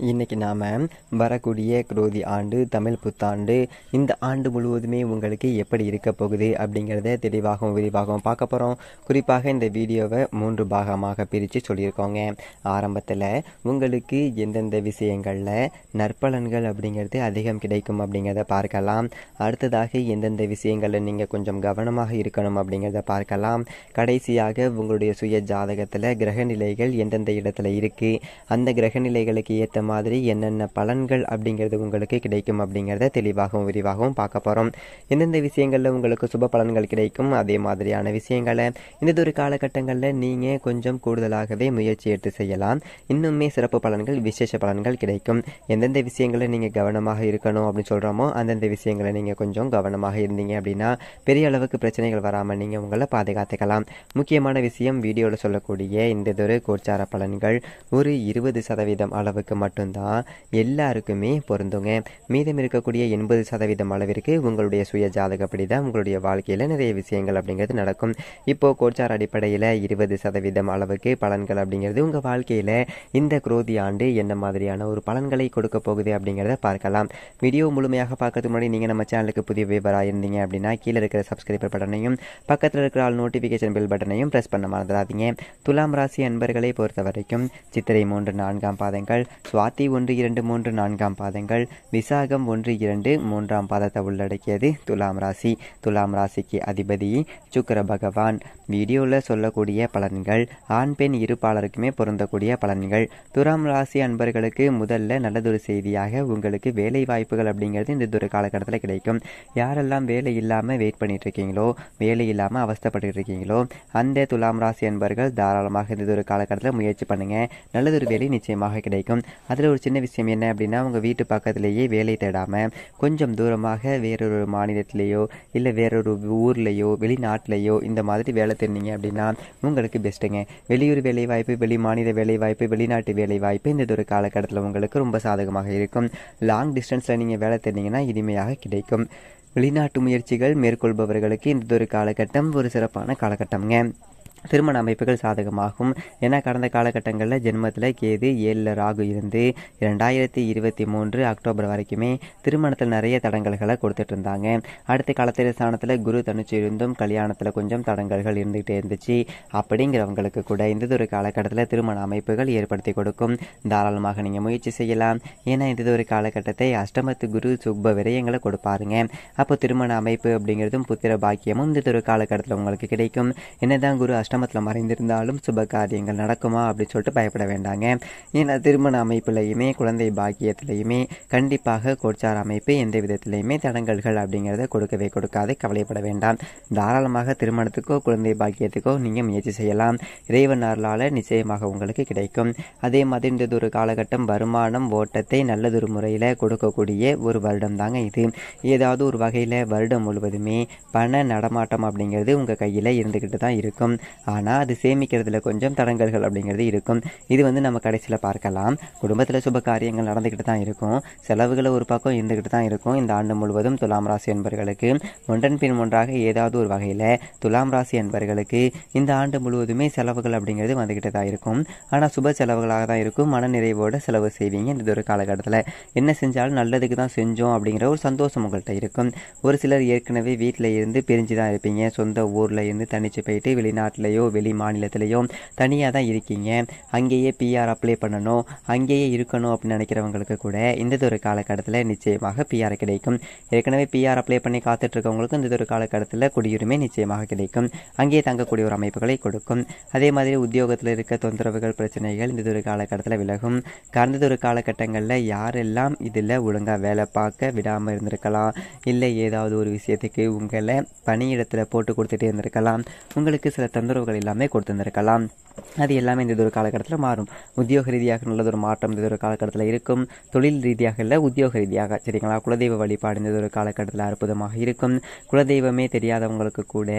இன்றைக்கி நாம் வரக்கூடிய குரோதி ஆண்டு தமிழ் புத்தாண்டு இந்த ஆண்டு முழுவதுமே உங்களுக்கு எப்படி இருக்க போகுது அப்படிங்கிறத தெளிவாகவும் விரிவாகவும் பார்க்க போகிறோம். குறிப்பாக இந்த வீடியோவை 3 பாகமாக பிரித்து சொல்லியிருக்கோங்க. ஆரம்பத்தில் உங்களுக்கு எந்தெந்த விஷயங்களில் நற்பலன்கள் அப்படிங்கிறது அதிகம் கிடைக்கும் அப்படிங்கிறத பார்க்கலாம். அடுத்ததாக எந்தெந்த விஷயங்களில் நீங்கள் கொஞ்சம் கவனமாக இருக்கணும் அப்படிங்கிறத பார்க்கலாம். கடைசியாக உங்களுடைய சுய ஜாதகத்தில் கிரகநிலைகள் எந்தெந்த இடத்துல இருக்குது, அந்த கிரகநிலைகளுக்கு ஏற்ற மாதிரி என்னென்ன பலன்கள் அப்படிங்கிறது உங்களுக்கு கிடைக்கும் அப்படிங்கிறத தெளிவாகவும் விரிவாகவும் பார்க்க போகிறோம். எந்தெந்த விஷயங்களில் உங்களுக்கு சுப பலன்கள் கிடைக்கும், அதே மாதிரியான விஷயங்களை இந்த ஒரு காலகட்டங்களில் நீங்கள் கொஞ்சம் கூடுதலாகவே முயற்சி எடுத்து செய்யலாம். இன்னுமே சிறப்பு பலன்கள், விசேஷ பலன்கள் கிடைக்கும். எந்தெந்த விஷயங்களை நீங்கள் கவனமாக இருக்கணும் அப்படின்னு சொல்கிறோமோ அந்தந்த விஷயங்களை நீங்கள் கொஞ்சம் கவனமாக இருந்தீங்க அப்படின்னா பெரிய அளவுக்கு பிரச்சனைகள் வராமல் நீங்கள் உங்களை பாதுகாத்துக்கலாம். முக்கியமான விஷயம், வீடியோவில் சொல்லக்கூடிய இந்த ஒரு கோச்சார பலன்கள் ஒரு 20% அளவுக்கு மட்டும்தான் எல்லாருக்குமே பொருந்துங்க. மீதம் இருக்கக்கூடிய 80% அளவிற்கு உங்களுடைய சுய ஜாதகப்படி தான் உங்களுடைய வாழ்க்கையில் நிறைய விஷயங்கள் அப்படிங்கிறது நடக்கும். இப்போது கோச்சார அடிப்படையில் 20% அளவுக்கு பலன்கள் அப்படிங்கிறது உங்கள் வாழ்க்கையில் இந்த குரோதி ஆண்டு என்ன மாதிரியான ஒரு பலன்களை கொடுக்க போகுது அப்படிங்கிறத பார்க்கலாம். வீடியோ முழுமையாக பார்க்கறதுக்கு முன்னாடி நீங்கள் நம்ம சேனலுக்கு புதிய வியூவராக இருந்தீங்க அப்படின்னா கீழே இருக்கிற சப்ஸ்கிரைபர் பட்டனையும் பக்கத்தில் இருக்கிற ஆல் நோட்டிஃபிகேஷன் பெல் பட்டனையும் ப்ரெஸ் பண்ண மறந்துடாதீங்க. துலாம் ராசி அன்பர்களை பொறுத்த வரைக்கும் சித்திரை 3-4 பாதங்கள், சுவாதி 1-2-3-4 பாதங்கள், விசாகம் 1-2-3 பாதத்தை உள்ளடக்கியது துலாம் ராசி. துலாம் ராசிக்கு அதிபதி சுக்கிர பகவான். வீடியோவில் சொல்லக்கூடிய பலன்கள் ஆண் பெண் இருப்பாளருக்குமே பொருந்தக்கூடிய பலன்கள். துலாம் ராசி அன்பர்களுக்கு முதல்ல நல்லதொரு செய்தியாக உங்களுக்கு வேலை வாய்ப்புகள் அப்படிங்கிறது இந்த ஒரு காலகட்டத்தில் கிடைக்கும். யாரெல்லாம் வேலை இல்லாமல் வெயிட் பண்ணிட்டு இருக்கீங்களோ, வேலை இல்லாமல் அவஸ்தப்பட்டு இருக்கீங்களோ, அந்த துலாம் ராசி அன்பர்கள் தாராளமாக இந்த ஒரு காலகட்டத்தில் முயற்சி பண்ணுங்கள். நல்லதொரு வேலை நிச்சயமாக கிடைக்கும். அதில் ஒரு சின்ன விஷயம் என்ன அப்படின்னா, உங்கள் வீட்டு பக்கத்திலேயே வேலை தேடாமல் கொஞ்சம் தூரமாக வேறொரு மாநிலத்திலேயோ இல்லை வேறொரு ஊர்லேயோ வெளிநாட்டிலேயோ இந்த மாதிரி வேலை தேடினீங்க அப்படின்னா உங்களுக்கு பெஸ்ட்டுங்க. வெளியூர் வேலைவாய்ப்பு, வெளி மாநில வேலைவாய்ப்பு, வெளிநாட்டு வேலைவாய்ப்பு இந்த ஒரு காலகட்டத்தில் உங்களுக்கு ரொம்ப சாதகமாக இருக்கும். லாங் டிஸ்டன்ஸில் நீங்கள் வேலை தேடினீங்கன்னா இனிமையாக கிடைக்கும். வெளிநாட்டு முயற்சிகள் மேற்கொள்பவர்களுக்கு இந்த ஒரு காலகட்டம் ஒரு சிறப்பான காலகட்டம்ங்க. திருமண அமைப்புகள் சாதகமாகும். ஏன்னா கடந்த காலகட்டங்களில் ஜென்மத்தில் கேது 7 ராகு இருந்து 2023 அக்டோபர் வரைக்குமே திருமணத்தில் நிறைய தடங்கல்களை கொடுத்துட்டு இருந்தாங்க. அடுத்த காலத்தில் ஸ்தானத்தில் குரு தனிச்சு இருந்தும் கல்யாணத்தில் கொஞ்சம் தடங்கல்கள் இருந்துகிட்டே இருந்துச்சு. அப்படிங்கிறவங்களுக்கு கூட இந்த ஒரு காலகட்டத்தில் திருமண அமைப்புகள் ஏற்படுத்தி கொடுக்கும். தாராளமாக நீங்கள் முயற்சி செய்யலாம். ஏன்னா இந்த ஒரு காலகட்டத்தை அஷ்டமத்து குரு சுப விரயங்களை கொடுப்பாருங்க. அப்போ திருமண அமைப்பு அப்படிங்கிறதும் புத்திர பாக்கியமும் இந்த ஒரு காலகட்டத்தில் உங்களுக்கு கிடைக்கும். என்னதான் குரு அஷ்டமத்தில் மறைந்திருந்தாலும் சுப காரியங்கள் நடக்குமா அப்படின்னு சொல்லிட்டு பயப்பட வேண்டாங்க. ஏன்னா திருமண அமைப்புலையுமே குழந்தை பாக்கியத்திலையுமே கண்டிப்பாக கோச்சார அமைப்பு எந்த விதத்திலையுமே தடங்கல்கள் அப்படிங்கிறத கொடுக்கவே கொடுக்காது. கவலைப்பட வேண்டாம். தாராளமாக திருமணத்துக்கோ குழந்தை பாக்கியத்துக்கோ நீங்கள் முயற்சி செய்யலாம். இறைவன் அருளால் நிச்சயமாக உங்களுக்கு கிடைக்கும். அதே மாதிரி இந்த ஒரு காலகட்டம் வருமானம் ஓட்டத்தை நல்லதொரு முறையில் கொடுக்கக்கூடிய ஒரு வருடம் தாங்க இது. ஏதாவது ஒரு வகையில் வருடம் முழுவதுமே பண நடமாட்டம் அப்படிங்கிறது உங்கள் கையில் இருந்துக்கிட்டு தான் இருக்கும். ஆனால் அது சேமிக்கிறதுல கொஞ்சம் தடங்கல்கள் அப்படிங்கிறது இருக்கும். இது நம்ம கடைசியில் பார்க்கலாம். குடும்பத்தில் சுப காரியங்கள் நடந்துக்கிட்டு தான் இருக்கும். செலவுகளை ஒரு பக்கம் இருந்துக்கிட்டு தான் இருக்கும். இந்த ஆண்டு முழுவதும் துலாம் ராசி என்பர்களுக்கு ஒன்றன் பின் ஒன்றாக ஏதாவது ஒரு வகையில் துலாம் ராசி என்பர்களுக்கு இந்த ஆண்டு முழுவதுமே செலவுகள் அப்படிங்கிறது வந்துக்கிட்டு தான் இருக்கும். ஆனால் சுப செலவுகளாக தான் இருக்கும். மன நிறைவோடு செலவு செய்வீங்க. இந்த ஒரு காலகட்டத்தில் என்ன செஞ்சாலும் நல்லதுக்கு தான் செஞ்சோம் அப்படிங்கிற ஒரு சந்தோஷம் உங்கள்கிட்ட இருக்கும். ஒரு சிலர் ஏற்கனவே வீட்டில் இருந்து பிரிஞ்சு தான் இருப்பீங்க. சொந்த ஊரில் இருந்து தனிச்சு போயிட்டு வெளிநாட்டிலையோ வெளி மாநிலத்திலையோ தனியாக தான் இருக்கீங்க. அங்கேயே பிஆர் அப்ளை பண்ணணும், அங்கேயே இருக்கணும் அப்படின்னு நினைக்கிறவங்களுக்கு கூட இந்த ஒரு காலகட்டத்தில் நிச்சயமாக பிஆர் கிடைக்கும். ஏற்கனவே பிஆர் அப்ளை பண்ணி காத்துட்ருக்கவங்களுக்கும் இந்த ஒரு காலகட்டத்தில் குடியுரிமை நிச்சயமாக கிடைக்கும். அங்கேயே தங்கக்கூடிய ஒரு அமைப்புகளை கொடுக்கும். அதே மாதிரி உத்தியோகத்தில் இருக்க தொந்தரவுகள், பிரச்சனைகள் இந்த ஒரு காலகட்டத்தில் விலகும். கடந்த ஒரு காலகட்டங்களில் யாரெல்லாம் இதில் ஒழுங்காக வேலை பார்க்க விடாமல் இருந்திருக்கலாம், இல்லை ஏதாவது ஒரு விஷயத்துக்கு உங்களை பணியிடத்தில் போட்டு கொடுத்துட்டே இருந்திருக்கலாம், உங்களுக்கு சில தொந்தரவுகள் எல்லாமே கொடுத்துருந்துருக்கலாம். அது எல்லாமே இந்த ஒரு காலகட்டத்தில் மாறும். உத்தியோக ரீதியாக நல்லதொரு மாற்றம் இந்த ஒரு காலகட்டத்தில் இருக்கும். தொழில் ரீதியாக இல்லை, உத்தியோக ரீதியாக சரிங்களா. குலதெய்வ வழிபாடு இந்த ஒரு காலகட்டத்தில் அற்புதமாக இருக்கும். குலதெய்வமே தெரியாதவங்களுக்கு கூட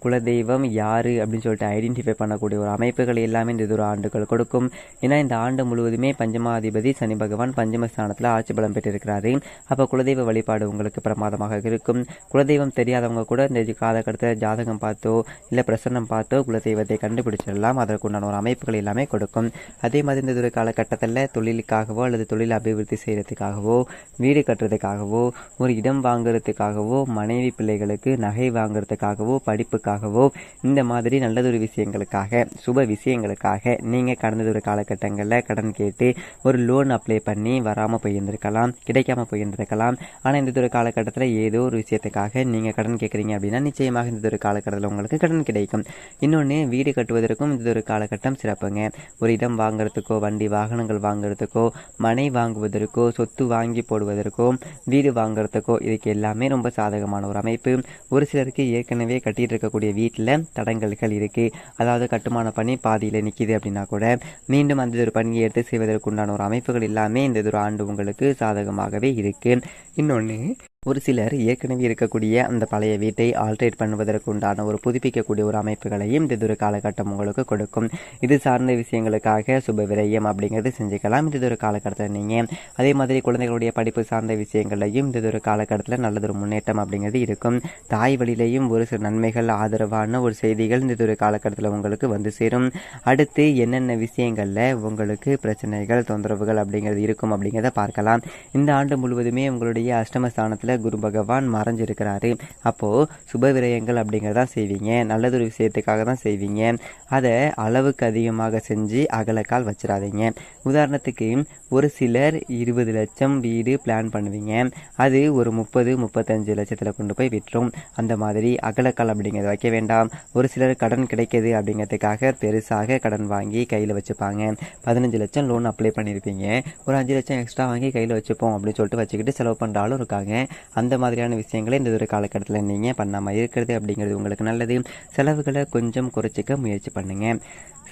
குலதெய்வம் யார் அப்படின்னு சொல்லிட்டு ஐடென்டிஃபை பண்ணக்கூடிய ஒரு அமைப்புகள் எல்லாமே இந்த ஒரு ஆண்டுகள் கொடுக்கும். ஏன்னா இந்த ஆண்டு முழுவதுமே பஞ்சமாதிபதி சனி பகவான் பஞ்சமஸ்தானத்தில் ஆட்சி பலம் பெற்றிருக்கிறாரு. அப்போ குலதெய்வ வழிபாடு உங்களுக்கு பிரமாதமாக இருக்கும். குலதெய்வம் தெரியாதவங்க கூட இந்த காலகட்டத்தில் ஜாதகம் பார்த்தோ இல்லை பிரசன்னம் பார்த்தோ குலதெய்வத்தை கண்டுபிடிச்சிடலாம். அதற்குண்டான ஒரு அமைப்புகள் எல்லாமே கொடுக்கும். அதே மாதிரி இந்த ஒரு காலகட்டத்தில் தொழிலுக்காகவோ அல்லது தொழில் அபிவிருத்தி செய்கிறதுக்காகவோ, வீடு கட்டுறதுக்காகவோ, ஒரு இடம் வாங்குறதுக்காகவோ, மனைவி பிள்ளைகளுக்கு நகை வாங்குறதுக்காகவோ, படிப்புக்காகவோ, இந்த மாதிரி நல்லதொரு விஷயங்களுக்காக, சுப விஷயங்களுக்காக நீங்கள் கடந்ததொரு காலகட்டங்களில் கடன் கேட்டு ஒரு லோன் அப்ளை பண்ணி வராமல் போயிருந்திருக்கலாம், கிடைக்காம போயிருந்திருக்கலாம். ஆனால் இந்த ஒரு காலகட்டத்தில் ஏதோ ஒரு விஷயத்துக்காக நீங்கள் கடன் கேட்குறீங்க அப்படின்னா நிச்சயமாக இந்த ஒரு காலகட்டத்தில் உங்களுக்கு கடன் கிடைக்கும். இன்னொன்று, வீடு கட்டுவதற்கும் இந்த ஒரு காலகட்டம் சிறப்புங்க. ஒரு இடம் வாங்குறதுக்கோ, வண்டி வாகனங்கள் வாங்குறதுக்கோ, மனை வாங்குவதற்கோ, சொத்து வாங்கி போடுவதற்கோ, வீடு வாங்குறதுக்கோ, இதுக்கு எல்லாமே ரொம்ப சாதகமான ஒரு அமைப்பு. ஒரு சிலருக்கு ஏற்கனவே கட்டிட்டு இருக்கக்கூடிய வீட்டில் தடங்கல்கள் இருக்குது. அதாவது கட்டுமான பணி பாதியில் நிற்கிது அப்படின்னா கூட மீண்டும் அந்த ஒரு பணியை எடுத்து செய்வதற்குண்டான ஒரு அமைப்புகள் எல்லாமே இந்த ஒரு ஆண்டு உங்களுக்கு சாதகமாகவே இருக்குது. இன்னொன்று, ஒரு சிலர் ஏற்கனவே இருக்கக்கூடிய அந்த பழைய வீட்டை ஆல்ட்ரேட் பண்ணுவதற்கு உண்டான ஒரு புதுப்பிக்கக்கூடிய ஒரு அமைப்புகளையும் இந்த ஒரு காலகட்டம் உங்களுக்கு கொடுக்கும். இது சார்ந்த விஷயங்களுக்காக சுப விரயம் அப்படிங்கிறது செஞ்சுக்கலாம் இந்த ஒரு காலகட்டத்தில் நீங்கள். அதே மாதிரி குழந்தைகளுடைய படிப்பு சார்ந்த விஷயங்களையும் இந்த ஒரு காலகட்டத்தில் நல்லதொரு முன்னேற்றம் அப்படிங்கிறது இருக்கும். தாய் வழியிலையும் ஒரு சில நன்மைகள், ஆதரவான ஒரு செய்திகள் இந்த ஒரு காலகட்டத்தில் உங்களுக்கு வந்து சேரும். அடுத்து என்னென்ன விஷயங்களில் உங்களுக்கு பிரச்சனைகள், தொந்தரவுகள் அப்படிங்கிறது இருக்கும் அப்படிங்கிறத பார்க்கலாம். இந்த ஆண்டு முழுவதுமே உங்களுடைய அஷ்டமஸ்தானத்தில் குரு பகவான் மறைஞ்சிருக்கிறாரு. அப்போது சுப விரயங்கள் அப்படிங்கிறதா செய்வீங்க, நல்லதொரு விஷயத்துக்காக தான் செய்வீங்க. அதை அளவுக்கு அதிகமாக செஞ்சு அகலக்கால் வச்சிடாதீங்க. உதாரணத்துக்கு ஒரு சிலர் 20 லட்சம் வீடு பிளான் பண்ணுவீங்க, அது ஒரு 30-35 லட்சத்தில் கொண்டு போய் விட்டுரும். அந்த மாதிரி அகலக்கால் அப்படிங்கிறத வைக்க வேண்டாம். ஒரு சிலர் கடன் கிடைக்கிது அப்படிங்கிறதுக்காக பெருசாக கடன் வாங்கி கையில் வச்சுப்பாங்க. 15 லட்சம் லோன் அப்ளை பண்ணியிருப்பீங்க, ஒரு 5 லட்சம் எக்ஸ்ட்ரா வாங்கி கையில் வச்சுப்போம் அப்படின்னு சொல்லிட்டு வச்சுக்கிட்டு செலவு பண்ணுறாலும் இருக்காங்க. அந்த மாதிரியான விஷயங்களை இந்த ஒரு காலகட்டத்தில் நீங்கள் பண்ணாமல் இருக்கிறது அப்படிங்கிறது உங்களுக்கு நல்லது. செலவுகளை கொஞ்சம் குறைச்சிக்க முயற்சி பண்ணுங்கள்.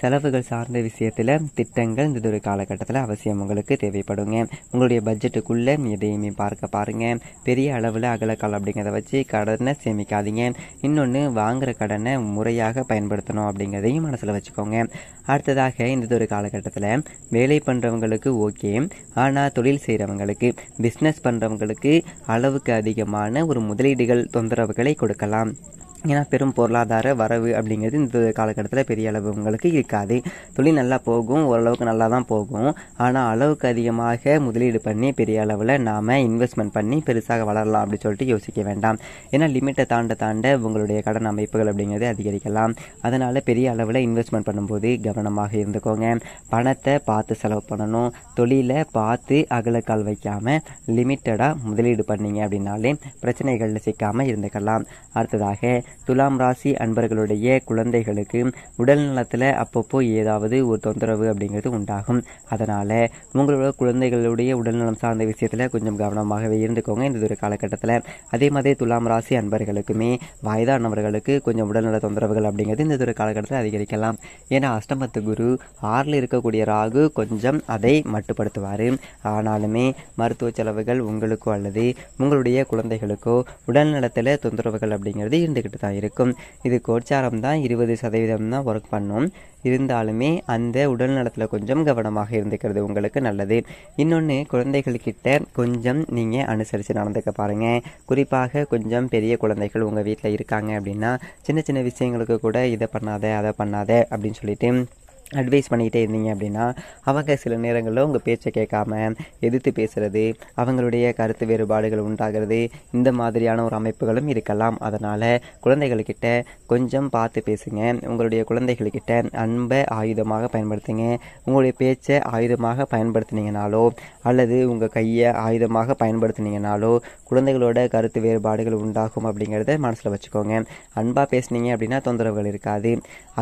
செலவுகள் சார்ந்த விஷயத்தில் திட்டங்கள் இந்த ஒரு காலகட்டத்தில் அவசியம் உங்களுக்கு தேவைப்படுங்க. உங்களுடைய பட்ஜெட்டுக்குள்ளே எதையுமே பாருங்கள். பெரிய அளவில் அகலக்கால் அப்படிங்கிறத வச்சு கடனை சேமிக்காதீங்க. இன்னொன்று, வாங்குகிற கடனை முறையாக பயன்படுத்தணும் அப்படிங்கிறதையும் மனசில் வச்சுக்கோங்க. அடுத்ததாக இந்த ஒரு காலகட்டத்தில் வேலை பண்ணுறவங்களுக்கு ஓகே, ஆனால் தொழில் செய்கிறவங்களுக்கு, பிஸ்னஸ் பண்ணுறவங்களுக்கு அளவுக்கு அதிகமான ஒரு முதலீடுகள் தொந்தரவுகளை கொடுக்கலாம். ஏன்னா பெரும் பொருளாதார வரவு அப்படிங்கிறது இந்த காலகட்டத்தில் பெரிய அளவு உங்களுக்கு இருக்காது. தொழில் நல்லா போகும், ஓரளவுக்கு நல்லா தான் போகும். ஆனால் அளவுக்கு அதிகமாக முதலீடு பண்ணி பெரிய அளவில் நாம் இன்வெஸ்ட்மெண்ட் பண்ணி பெருசாக வளரலாம் அப்படின்னு சொல்லிட்டு யோசிக்க வேண்டாம். ஏன்னா லிமிட்டை தாண்ட உங்களுடைய கடன் அமைப்புகள் அப்படிங்கிறது அதிகரிக்கலாம். அதனால் பெரிய அளவில் இன்வெஸ்ட்மெண்ட் பண்ணும்போது கவனமாக இருந்துக்கோங்க. பணத்தை பார்த்து செலவு பண்ணணும். தொழிலை பார்த்து அகலக்கால் வைக்காமல் லிமிட்டடாக முதலீடு பண்ணீங்க அப்படின்னாலே பிரச்சனைகளில் சிக்காமல் இருந்துக்கலாம். அடுத்ததாக துலாம் ராசி அன்பர்களுடைய குழந்தைகளுக்கு உடல் நலத்தில் அப்பப்போ ஏதாவது ஒரு தொந்தரவு அப்படிங்கிறது உண்டாகும். அதனால் உங்களோட குழந்தைகளுடைய உடல்நலம் சார்ந்த விஷயத்தில் கொஞ்சம் கவனமாகவே இருந்துக்கோங்க இந்த ஒரு காலகட்டத்தில். அதே மாதிரி துலாம் ராசி அன்பர்களுக்குமே வயதானவர்களுக்கு கொஞ்சம் உடல்நல தொந்தரவுகள் அப்படிங்கிறது இந்த ஒரு காலகட்டத்தில் அதிகரிக்கலாம். ஏன்னா அஷ்டமத்து குரு 6ல் இருக்கக்கூடிய ராகு கொஞ்சம் அதை மட்டுப்படுத்துவார். ஆனாலுமே மருத்துவ செலவுகள் உங்களுக்கோ அல்லது உங்களுடைய குழந்தைகளுக்கோ உடல் நலத்தில் தொந்தரவுகள் அப்படிங்கிறது இருந்துக்கிட்டு தான் இருக்கும். இது கோச்சாரம் தான் 20% தான் ஒர்க் பண்ணும். இருந்தாலுமே அந்த உடல் நலத்தில் கொஞ்சம் கவனமாக இருந்துக்கிறது உங்களுக்கு நல்லது. இன்னொன்று, குழந்தைகள்கிட்ட கொஞ்சம் நீங்கள் அனுசரித்து நடந்துக்க பாருங்கள். குறிப்பாக கொஞ்சம் பெரிய குழந்தைகள் உங்கள் வீட்டில் இருக்காங்க அப்படின்னா சின்ன சின்ன விஷயங்களுக்கு கூட இதை பண்ணாத அதை பண்ணாத அப்படின்னு சொல்லிட்டு அட்வைஸ் பண்ணிக்கிட்டே இருந்தீங்க அப்படின்னா அவங்க சில நேரங்களில் உங்கள் பேச்சை கேட்காம எதிர்த்து பேசுகிறது, அவங்களுடைய கருத்து வேறுபாடுகள் உண்டாகிறது, இந்த மாதிரியான ஒரு அமைப்புகளும் இருக்கலாம். அதனால் குழந்தைகள்கிட்ட கொஞ்சம் பார்த்து பேசுங்க. உங்களுடைய குழந்தைகள்கிட்ட அன்பை ஆயுதமாக பயன்படுத்துங்க. உங்களுடைய பேச்சை ஆயுதமாக பயன்படுத்தினீங்கனாலோ அல்லது உங்கள் கையை ஆயுதமாக பயன்படுத்தினீங்கனாலோ குழந்தைகளோட கருத்து வேறுபாடுகள் உண்டாகும் அப்படிங்கிறத மனசில் வச்சுக்கோங்க. அன்பாக பேசுனீங்க அப்படின்னா தொந்தரவுகள் இருக்காது.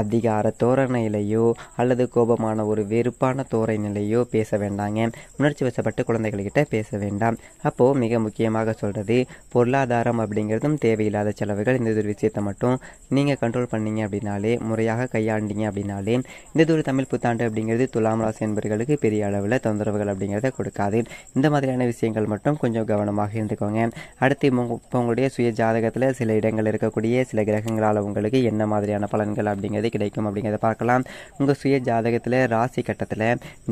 அதிகார தோரணையிலையோ அல்லது கோபமான ஒரு வெறுப்பான தோரணையிலையோ பேச வேண்டாங்க. உணர்ச்சி வசப்பட்டு குழந்தைகள்கிட்ட பேச வேண்டாம். அப்போது மிக முக்கியமாக சொல்கிறது, பொருளாதாரம் அப்படிங்கிறதும் தேவையில்லாத செலவுகள் இந்த ஒரு விஷயத்தை மட்டும் நீங்கள் கண்ட்ரோல் பண்ணீங்க அப்படின்னாலே, முறையாக கையாண்டிங்க அப்படின்னாலே இந்த ஒரு தமிழ் புத்தாண்டு அப்படிங்கிறது துலாம் ராசி என்பவர்களுக்கு பெரிய அளவில் தொந்தரவுகள் அப்படிங்கிறத கொடுக்காது. இந்த மாதிரியான விஷயங்கள் மட்டும் கொஞ்சம் கவனமாக இருந்துக்கோங்க. அடுத்து இப்போ உங்களுடைய சுய ஜாதகத்தில் சில இடங்கள் இருக்கக்கூடிய சில கிரகங்களால் உங்களுக்கு என்ன மாதிரியான பலன்கள் அப்படிங்கிறது கிடைக்கும் அப்படிங்கிறத பார்க்கலாம். உங்கள் சுய சுய ஜாதகத்தில் ராசி கட்டத்தில்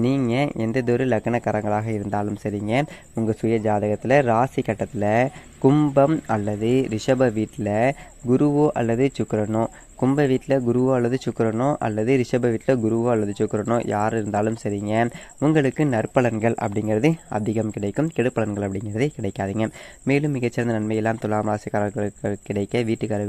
நீங்கள் எந்ததொரு லக்னக்காரங்களாக இருந்தாலும் சரிங்க, உங்கள் சுய ஜாதகத்தில் ராசி கட்டத்தில் கும்பம் அல்லது ரிஷப வீட்டில் குருவோ அல்லது சுக்கிரனோ, கும்ப வீட்டில் குருவோ அல்லது சுக்கிரனோ அல்லது ரிஷப வீட்டில் குருவோ அல்லது சுக்கிரனோ யார் இருந்தாலும் சரிங்க, உங்களுக்கு நற்பலன்கள் அப்படிங்கிறது அதிகம் கிடைக்கும், கெடுப்பலன்கள் அப்படிங்கிறது கிடைக்காதுங்க. மேலும் மிகச்சிறந்த நன்மையெல்லாம் துலாம் ராசிக்காரர்களுக்கு கிடைக்க வீட்டுக்காரர்கள்